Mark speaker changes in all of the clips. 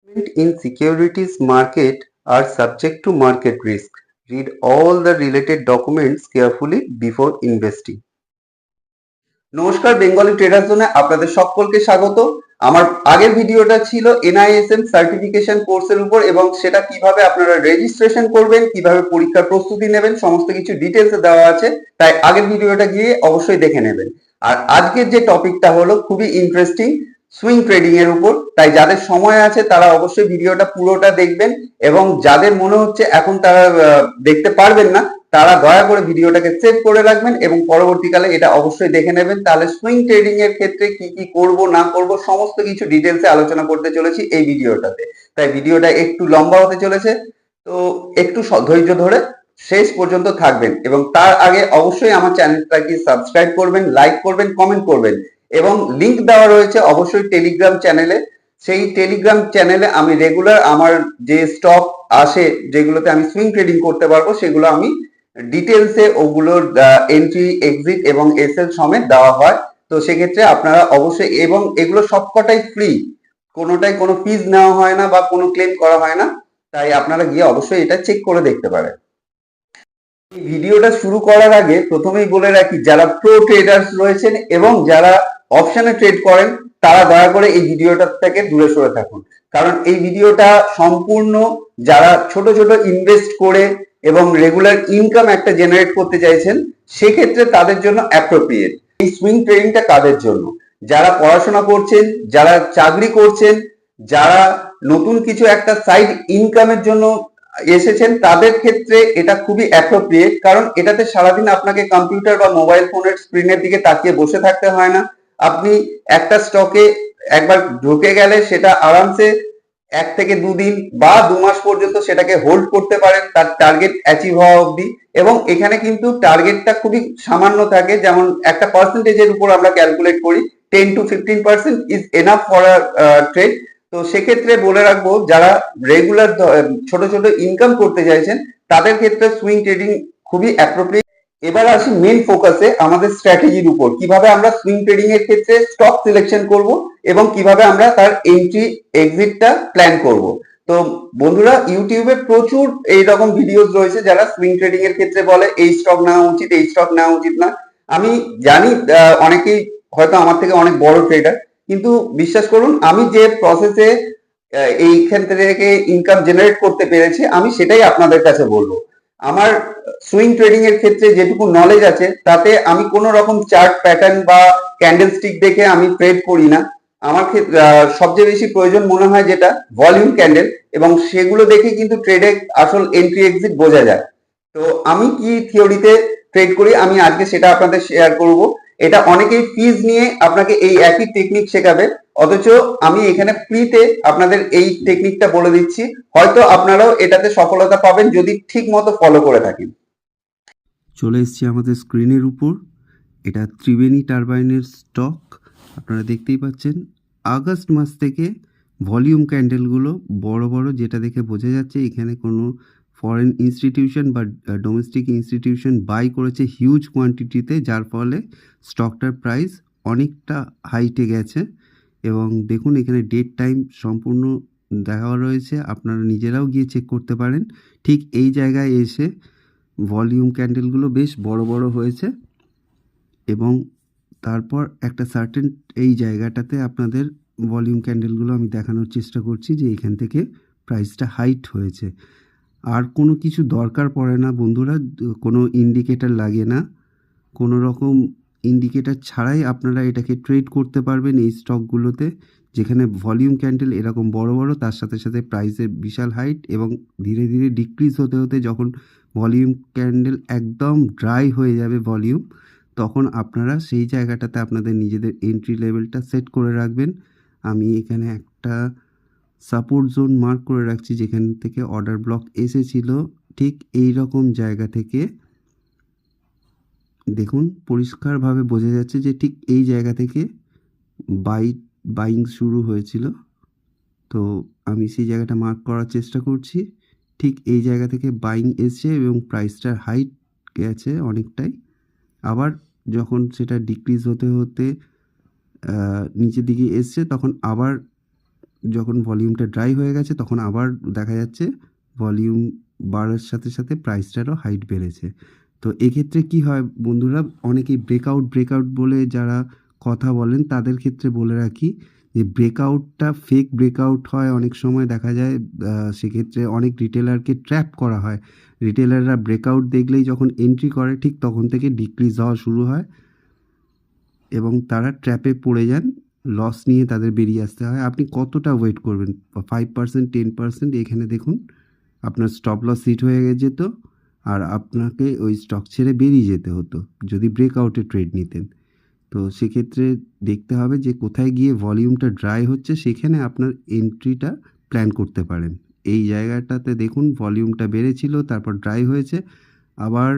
Speaker 1: In securities market are subject to market risk. Read all the related documents carefully before investing. নমস্কার, Bengali tedder জোনে আপনাদের সকলকে স্বাগত। আমার আগের ভিডিওটা ছিল NISM সার্টিফিকেশন কোর্সের উপর এবং সেটা কিভাবে আপনারা রেজিস্ট্রেশন করবেন, কিভাবে পরীক্ষার প্রস্তুতি নেবেন, সমস্ত কিছু ডিটেলসে দেওয়া আছে। তাই আগের ভিডিওটা গিয়ে অবশ্যই দেখে নেবেন। আর আজকের যে টপিকটা হলো খুবই ইন্টারেস্টিং, সুইং ট্রেডিং এর উপর। তাই যাদের সময় আছে তারা অবশ্যই ভিডিওটা পুরোটা দেখবেন এবং যাদের মনে হচ্ছে এখন তারা দেখতে পারবেন না তারা দয়া করে ভিডিওটাকে সেভ করে রাখবেন এবং পরবর্তীকালে এটা অবশ্যই দেখে নেবেন। তাহলে সুইং ট্রেডিং এর ক্ষেত্রে কি কি করব না করব সমস্ত কিছু ডিটেলসে আলোচনা করতে চলেছি এই ভিডিওটাতে। তাই ভিডিওটা একটু লম্বা হতে চলেছে, তো একটু ধৈর্য ধরে শেষ পর্যন্ত থাকবেন এবং তার আগে অবশ্যই আমার চ্যানেলটাকে সাবস্ক্রাইব করবেন, লাইক করবেন, কমেন্ট করবেন এবং লিংক দেওয়া রয়েছে অবশ্যই টেলিগ্রাম চ্যানেলে। সেই টেলিগ্রাম চ্যানেলে আমি রেগুলার আমার যে স্টক আসে যেগুলোতে আমি সুইং ট্রেডিং করতে পারবো সেগুলো আমি ডিটেলসে ওগুলোর এন্ট্রি, এক্সিট এবং এসএল সমেত দেওয়া হয়। তো সেক্ষেত্রে আপনারা অবশ্যই, এবং এগুলো সবকটাই ফ্রি, কোনোটাই কোনো ফিজ নেওয়া হয় না বা কোনো ক্লেম করা হয় না। তাই আপনারা গিয়ে অবশ্যই এটা চেক করে দেখতে পারেন। এই ভিডিওটা শুরু করার আগে প্রথমেই বলে রাখি, যারা প্রো ট্রেডার্স রয়েছেন এবং যারা অপশনে ট্রেড করেন তারা দয়া করে এই ভিডিওটা থেকে দূরে সরে থাকুন, কারণ এই ভিডিওটা সম্পূর্ণ যারা ছোট ছোট ইনভেস্ট করে এবং রেগুলার ইনকাম একটা জেনারেট করতে চাইছেন সেক্ষেত্রে তাদের জন্য অ্যাপ্রোপ্রিয়েট। এই সুইং ট্রেডিংটা কাদের জন্য? যারা পড়াশোনা করছেন, যারা চাকরি করছেন, যারা নতুন কিছু একটা সাইড ইনকামের জন্য এসেছেন তাদের ক্ষেত্রে এটা খুবই অ্যাপ্রোপ্রিয়েট, কারণ এটাতে সারাদিন আপনাকে কম্পিউটার বা মোবাইল ফোনের স্ক্রিনের দিকে তাকিয়ে বসে থাকতে হয় না। আপনি একটা স্টকে একবার ঢুকে গেলে সেটা আরামসে 1 থেকে 2 দিন বা 2 মাস পর্যন্ত সেটাকে হোল্ড করতে পারেন তার টার্গেট অ্যাচিভ হওয়া অবধি। এবং এখানে কিন্তু টার্গেটটা খুবই সামান্য থাকে, যেমন একটা পার্সেন্টেজের উপর আমরা ক্যালকুলেট করি, 10 to 15% is enough for a trade. তো সেক্ষেত্রে বলে রাখবো যারা রেগুলার ছোট ছোট ইনকাম করতে চাইছেন তাদের ক্ষেত্রে সুইং ট্রেডিং খুবই অ্যাপ্রোপ্রিয়েট। এবার আসি মেন ফোকাসে, আমাদের স্ট্র্যাটেজির উপর, কিভাবে আমরা সুইং ট্রেডিং এর ক্ষেত্রে স্টক সিলেকশন করব এবং কিভাবে আমরা তার এন্ট্রি এক্সিটটা প্ল্যান করব। তো বন্ধুরা, ইউটিউবে প্রচুর এইরকম ভিডিওস রয়েছে যারা সুইং ট্রেডিং এর ক্ষেত্রে বলে এই স্টক নেওয়া উচিত, এই স্টক নেওয়া উচিত না। আমি জানি অনেকেই হয়তো আমার থেকে অনেক বড় ট্রেডার, কিন্তু বিশ্বাস করুন আমি যে প্রসেসে এইখান থেকে ইনকাম জেনারেট করতে পেরেছি আমি সেটাই আপনাদের কাছে বলবো। আমার সুইং ট্রেডিং এর ক্ষেত্রে যেটুকু নলেজ আছে তাতে আমি কোনো রকম চার্ট প্যাটার্ন বা ক্যান্ডেল স্টিক দেখে আমি ট্রেড করি না। আমার ক্ষেত্রে সবচেয়ে বেশি প্রয়োজন মনে হয় যেটা ভলিউম ক্যান্ডেল, এবং সেগুলো দেখে কিন্তু ট্রেডে আসল এন্ট্রি এক্সিট বোঝা যায়। তো আমি কি থিওরিতে ট্রেড করি আমি আজকে সেটা আপনাদের শেয়ার করব। এটা অনেকেই ফিজ নিয়ে আপনাকে এই একই টেকনিক শেখাবে, অথচ আমি এখানে ফ্রিতে আপনাদের এই টেকনিকটা বলে দিচ্ছি। হয়তো আপনারাও এটাতে সফলতা পাবেন যদি ঠিক মতো ফলো করে থাকেন।
Speaker 2: চলে এসেছি আমাদের স্ক্রিনের উপর। এটা ত্রিবেণী টারবাইনের স্টক। আপনারা দেখতেই পাচ্ছেন আগস্ট মাস থেকে ভলিউম ক্যান্ডেলগুলো বড় বড়, যেটা দেখে বোঝা যাচ্ছে এখানে কোনো ফরেন ইনস্টিটিউশন বা ডোমেস্টিক ইনস্টিটিউশন বাই করেছে হিউজ কোয়ান্টিটিতে, যার ফলে স্টকটার প্রাইস অনেকটা হাইটে গেছে। এবং দেখুন এখানে ডেট টাইম সম্পূর্ণ দেওয়া রয়েছে, আপনারা নিজেরাও গিয়ে চেক করতে পারেন। ঠিক এই জায়গায় এসে ভলিউম ক্যান্ডেলগুলো বেশ বড় বড় হয়েছে এবং তারপর একটা সার্টেন এই জায়গাটাতে আপনাদের ভলিউম ক্যান্ডেলগুলো আমি দেখানোর চেষ্টা করছি যে এখান থেকে প্রাইসটা হাইট হয়েছে। আর কোনো কিছু দরকার পড়ে না বন্ধুরা, কোনো ইন্ডিকেটার লাগে না, কোনো রকম ইন্ডিকেটার ছাড়াই আপনারা এটাকে ট্রেড করতে পারবেন এই স্টকগুলোতে, যেখানে ভলিউম ক্যান্ডেল এরকম বড় বড়, তার সাথে সাথে প্রাইসের বিশাল হাইট এবং ধীরে ধীরে ডিক্রিজ হতে হতে যখন ভলিউম ক্যান্ডেল একদম ড্রাই হয়ে যাবে ভলিউম, তখন আপনারা সেই জায়গাটাতে আপনাদের নিজেদের এন্ট্রি লেভেলটা সেট করে রাখবেন। আমি এখানে একটা সাপোর্ট জোন মার্ক করে রাখছি যেখান থেকে অর্ডার ব্লক এসেছিল, ঠিক এই রকম জায়গা থেকে দেখুন পরিষ্কারভাবে বোঝা যাচ্ছে যে ঠিক এই জায়গা থেকে বাইং শুরু হয়েছিল। তো আমি সেই জায়গাটা মার্ক করার চেষ্টা করছি। ঠিক এই জায়গা থেকে বাইং এসছে এবং প্রাইসটার হাইট গেছে অনেকটাই। আবার যখন সেটা ডিক্রিজ হতে হতে নিচের দিকে এসছে তখন আবার যখন ভলিউমটা ড্রাই হয়ে গেছে তখন আবার দেখা যাচ্ছে ভলিউম বাড়ার সাথে সাথে প্রাইসটারও হাইট বেড়েছে। তো এক্ষেত্রে কি হয় বন্ধুরা, অনেকেই ব্রেকআউট বলে যারা কথা বলেন তাদের ক্ষেত্রে বলে রাখি যে ব্রেকআউটটা ফেক ব্রেকআউট হয়। অনেক সময় দেখা যায় সেক্ষেত্রে অনেক রিটেলারকে ট্র্যাপ করা হয়। রিটেলাররা ব্রেকআউট দেখলেই যখন এন্ট্রি করে ঠিক তখন থেকে ডিক্রিজ হওয়া শুরু হয় এবং তারা ট্র্যাপে পড়ে যান, লস নিয়ে তাদের বেরিয়ে আসতে হয়। আপনি কতটা ওয়েট করবেন? 5%, 10%, এখানে দেখুন আপনার স্টপ লস হিট হয়ে যেত আর আপনাকে ওই স্টক ছেড়ে বেরিয়ে যেতে হতো যদি ব্রেকআউটে ট্রেড নিতেন। তো সেক্ষেত্রে দেখতে হবে যে কোথায় গিয়ে ভলিউমটা ড্রাই হচ্ছে, সেখানে আপনার এন্ট্রিটা প্ল্যান করতে পারেন। এই জায়গাটাতে দেখুন ভলিউমটা বেড়েছিল, তারপর ড্রাই হয়েছে, আবার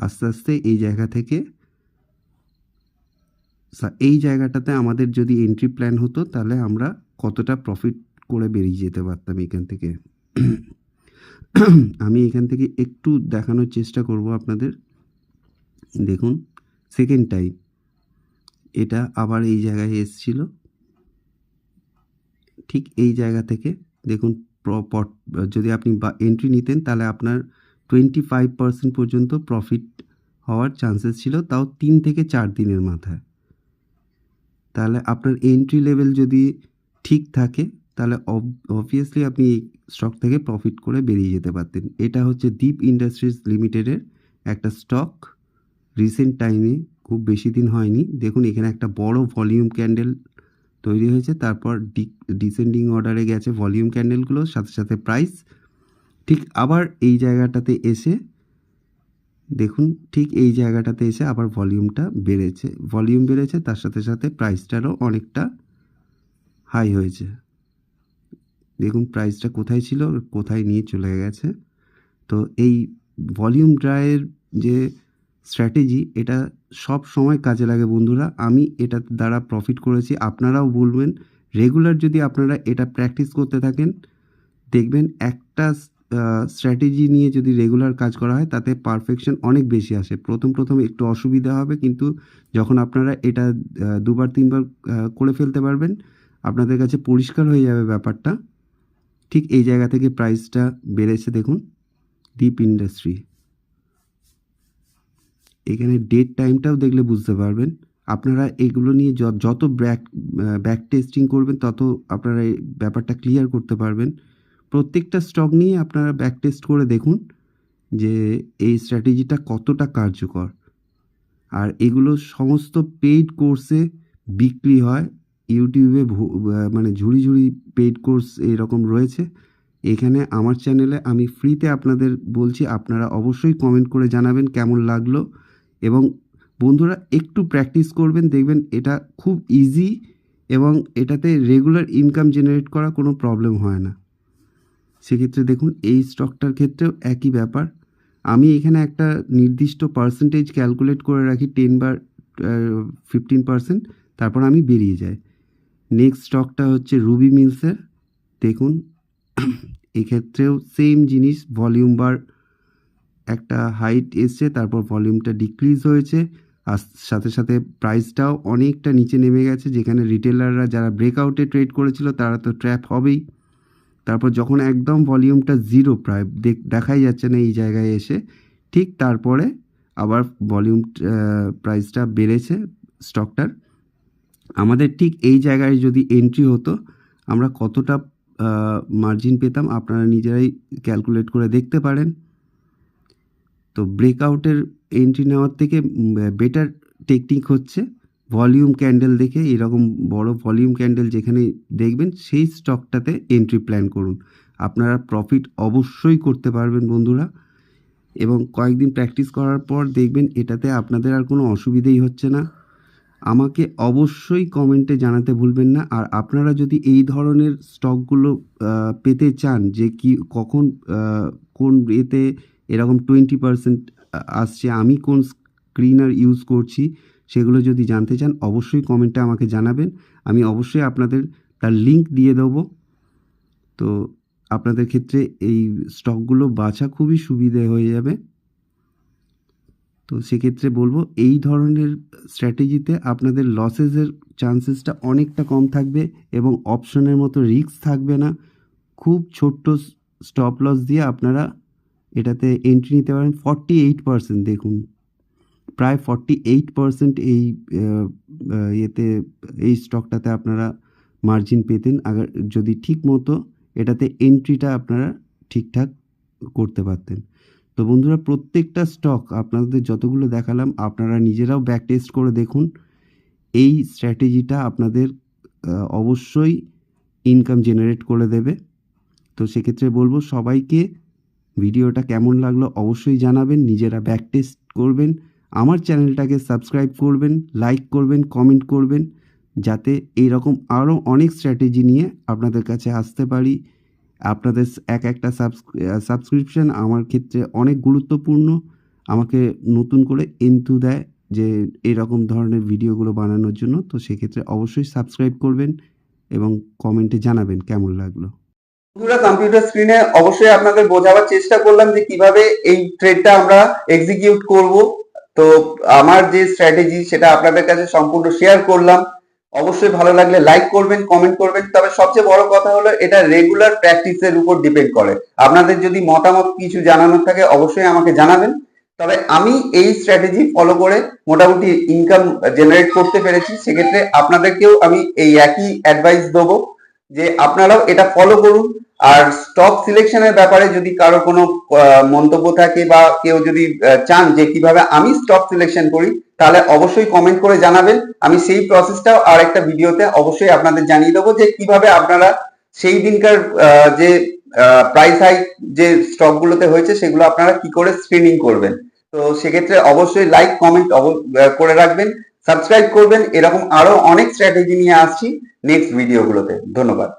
Speaker 2: আস্তে আস্তে এই জায়গা থেকে এই জায়গাটাতে আমাদের যদি এন্ট্রি প্ল্যান হতো তাহলে আমরা কতটা প্রফিট করে বেরিয়ে যেতে পারতাম এখান থেকে। আমি এখান থেকে একটু দেখানোর চেষ্টা করব আপনাদের। দেখুন সেকেন্ড টাইম এটা আবার এই জায়গায় এসছিল, ঠিক এই জায়গা থেকে দেখুন যদি আপনি এন্ট্রি নিতেন তাহলে আপনার 25% পর্যন্ত প্রফিট হওয়ার চান্সেস ছিল, তাও 3 থেকে 4 দিনের মাথায়। তাহলে আপনার এন্ট্রি লেভেল যদি ঠিক থাকে তাহলে অবভিয়াসলি আপনি এই স্টক থেকে প্রফিট করে বেরিয়ে যেতে পারতেন। এটা হচ্ছে দীপ ইন্ডাস্ট্রিজ লিমিটেডের একটা স্টক। রিসেন্ট টাইমে খুব বেশি দিন হয়নি, দেখুন এখানে একটা বড় ভলিউম ক্যান্ডেল তৈরি হয়েছে, তারপর ডিসেন্ডিং অর্ডারে গেছে ভলিউম ক্যান্ডেলগুলোর সাথে সাথে প্রাইস ঠিক আবার এই জায়গাটাতে এসে দেখুন, ঠিক এই জায়গাটাতে এসে আবার ভলিউমটা বেড়েছে, ভলিউম বেড়েছে তার সাথে সাথে প্রাইসটারও অনেকটা হাই হয়েছে। দেখুন প্রাইসটা কোথায় ছিল কোথায় নিয়ে চলে গেছে। তো এই ভলিউম ড্রাইয়ের যে স্ট্র্যাটেজি এটা সব সময় কাজে লাগে বন্ধুরা। আমি এটার দ্বারা প্রফিট করেছি, আপনারাও বলবেন। রেগুলার যদি আপনারা এটা প্র্যাকটিস করতে থাকেন দেখবেন একটা স্ট্র্যাটেজি নিয়ে যদি রেগুলার কাজ করা হয় তাতে পারফেকশন অনেক বেশি আসে। প্রথম একটু অসুবিধা হবে, কিন্তু যখন আপনারা এটা 2বার 3বার করে ফেলতে পারবেন আপনাদের কাছে পরিষ্কার হয়ে যাবে ব্যাপারটা। ঠিক এই জায়গা থেকে প্রাইসটা বেড়েছে দেখুন দীপ ইন্ডাস্ট্রি। এখানে ডেট টাইমটাও দেখলে বুঝতে পারবেন। আপনারা এগুলো নিয়ে যত ব্যাক টেস্টিং করবেন তত আপনারা এই ব্যাপারটা ক্লিয়ার করতে পারবেন। প্রত্যেকটা স্টক নিয়ে আপনারা ব্যাক টেস্ট করে দেখুন যে এই স্ট্র্যাটেজিটা কতটা কার্যকর। আর এগুলো সমস্ত পেইড কোর্সে বিক্রি হয়। ইউটিউবে মানে ঝুড়ি ঝুড়ি পেইড কোর্স এরকম রয়েছে। এখানে আমার চ্যানেলে আমি ফ্রিতে আপনাদের বলছি, আপনারা অবশ্যই কমেন্ট করে জানাবেন কেমন লাগলো। এবং বন্ধুরা একটু প্র্যাকটিস করবেন, দেখবেন এটা খুব ইজি এবং এটাতে রেগুলার ইনকাম জেনারেট করা কোনো প্রবলেম হয় না। সেক্ষেত্রে দেখুন এই স্টকটার ক্ষেত্রেও একই ব্যাপার। আমি এখানে একটা নির্দিষ্ট পার্সেন্টেজ ক্যালকুলেট করে রাখি, 10 বা 15%, তারপর আমি বেরিয়ে যাই। নেক্সট স্টকটা হচ্ছে রুবি মিলসের। দেখুন এক্ষেত্রেও সেম জিনিস, ভলিউম বার একটা হাইট এসছে, তারপর ভলিউমটা ডিক্রিজ হয়েছে আর সাথে সাথে প্রাইসটাও অনেকটা নিচে নেমে গেছে। যেখানে রিটেলাররা যারা ব্রেকআউটে ট্রেড করেছিল তারা তো ট্র্যাপ হবেই। তারপর যখন একদম ভলিউমটা জিরো প্রায় দেখাই যাচ্ছে না এই জায়গায় এসে, ঠিক তারপরে আবার ভলিউম প্রাইসটা বেড়েছে স্টকটার। আমাদের ঠিক এই জায়গায় যদি এন্ট্রি হতো আমরা কতটা মার্জিন পেতাম আপনারা নিজেরাই ক্যালকুলেট করে দেখতে পারেন। তো ব্রেকআউটের এন্ট্রি নেওয়ার থেকে বেটার টেকনিক হচ্ছে ভলিউম ক্যান্ডেল দেখে, এরকম বড় ভলিউম ক্যান্ডেল যেখানে দেখবেন সেই স্টকটাতে এন্ট্রি প্ল্যান করুন। আপনারা প্রফিট অবশ্যই করতে পারবেন বন্ধুরা। এবং কয়েকদিন প্র্যাকটিস করার পর দেখবেন এটাতে আপনাদের আর কোনো অসুবিধেই হচ্ছে না। আমাকে অবশ্যই কমেন্টে জানাতে ভুলবেন না। আর আপনারা যদি এই ধরনের স্টকগুলো পেতে চান যে কি কখন কোন এতে এরকম 20% আসছে, আমি কোন স্ক্রিনার ইউজ করছি সেগুলো যদি জানতে চান অবশ্যই কমেন্টে আমাকে জানাবেন। আমি অবশ্যই আপনাদের তার লিঙ্ক দিয়ে দেবো। তো আপনাদের ক্ষেত্রে এই স্টকগুলো বাছা খুবই সুবিধে হয়ে যাবে। তো সেক্ষেত্রে বলবো এই ধরনের স্ট্র্যাটেজিতে আপনাদের লসেসের চান্সেসটা অনেকটা কম থাকবে এবং অপশনের মতো রিস্ক থাকবে না। খুব ছোট্ট স্টপ লস দিয়ে আপনারা এটাতে এন্ট্রি নিতে পারেন। 48% দেখুন, প্রায় 48% এই ইয়েতে এই স্টকটাতে আপনারা মার্জিন পেতেন যদি ঠিক মতো এটাতে এন্ট্রিটা আপনারা ঠিকঠাক করতে পারতেন। তো বন্ধুরা, প্রত্যেকটা স্টক আপনাদের যতগুলো দেখালাম আপনারা নিজেরাও ব্যাক টেস্ট করে দেখুন। এই স্ট্র্যাটেজিটা আপনাদের অবশ্যই ইনকাম জেনারেট করে দেবে। তো সেক্ষেত্রে বলবো সবাইকে ভিডিওটা কেমন লাগলো অবশ্যই জানাবেন, নিজেরা ব্যাক টেস্ট করবেন, আমার চ্যানেলটাকে সাবস্ক্রাইব করবেন, লাইক করবেন, কমেন্ট করবেন, যাতে এইরকম আরও অনেক স্ট্র্যাটেজি নিয়ে আপনাদের কাছে আসতে পারি। আপনাদের একটা সাবস্ক্রিপশান আমার ক্ষেত্রে অনেক গুরুত্বপূর্ণ, আমাকে নতুন করে এন্থু দেয় যে এরকম ধরনের ভিডিওগুলো বানানোর জন্য। তো সেক্ষেত্রে অবশ্যই সাবস্ক্রাইব করবেন এবং কমেন্টে জানাবেন কেমন লাগলো।
Speaker 1: বন্ধুরা, কম্পিউটার স্ক্রিনে অবশ্যই আপনাদের বোঝাবার চেষ্টা করলাম যে কিভাবে এই ট্রেডটা আমরা এক্সিকিউট করব। তো আমার যে স্ট্র্যাটেজি সেটা আপনাদের কাছে সম্পূর্ণ শেয়ার করলাম। অবশ্যই ভালো লাগলে লাইক করবেন, কমেন্ট করবেন। তবে সবচেয়ে বড় কথা হলো এটা রেগুলার প্র্যাকটিসের উপর ডিপেন্ড করে। আপনাদের যদি মতামত কিছু জানানোর থাকে অবশ্যই আমাকে জানাবেন। তবে আমি এই স্ট্র্যাটেজি ফলো করে মোটামুটি ইনকাম জেনারেট করতে পেরেছি। সেক্ষেত্রে আপনাদেরকেও আমি এই একই অ্যাডভাইস দেবো যে আপনারাও এটা ফলো করুন। আর স্টক সিলেকশনের ব্যাপারে যদি কারো কোনো মন্তব্য থাকে বা কেউ যদি চান যে কিভাবে আমি স্টক সিলেকশন করি, তাহলে অবশ্যই কমেন্ট করে জানাবেন। আমি সেই প্রসেসটাও আর একটা ভিডিওতে অবশ্যই আপনাদের জানিয়ে দেবো যে কিভাবে আপনারা সেই দিনকার যে প্রাইস হাইক যে স্টক গুলোতে হয়েছে সেগুলো আপনারা কি করে স্ক্রিনিং করবেন। তো সেক্ষেত্রে অবশ্যই লাইক কমেন্ট করে রাখবেন, সাবস্ক্রাইব করবেন। এরকম আরো অনেক স্ট্র্যাটেজি নিয়ে আসছি নেক্সট ভিডিওগুলোতে। ধন্যবাদ।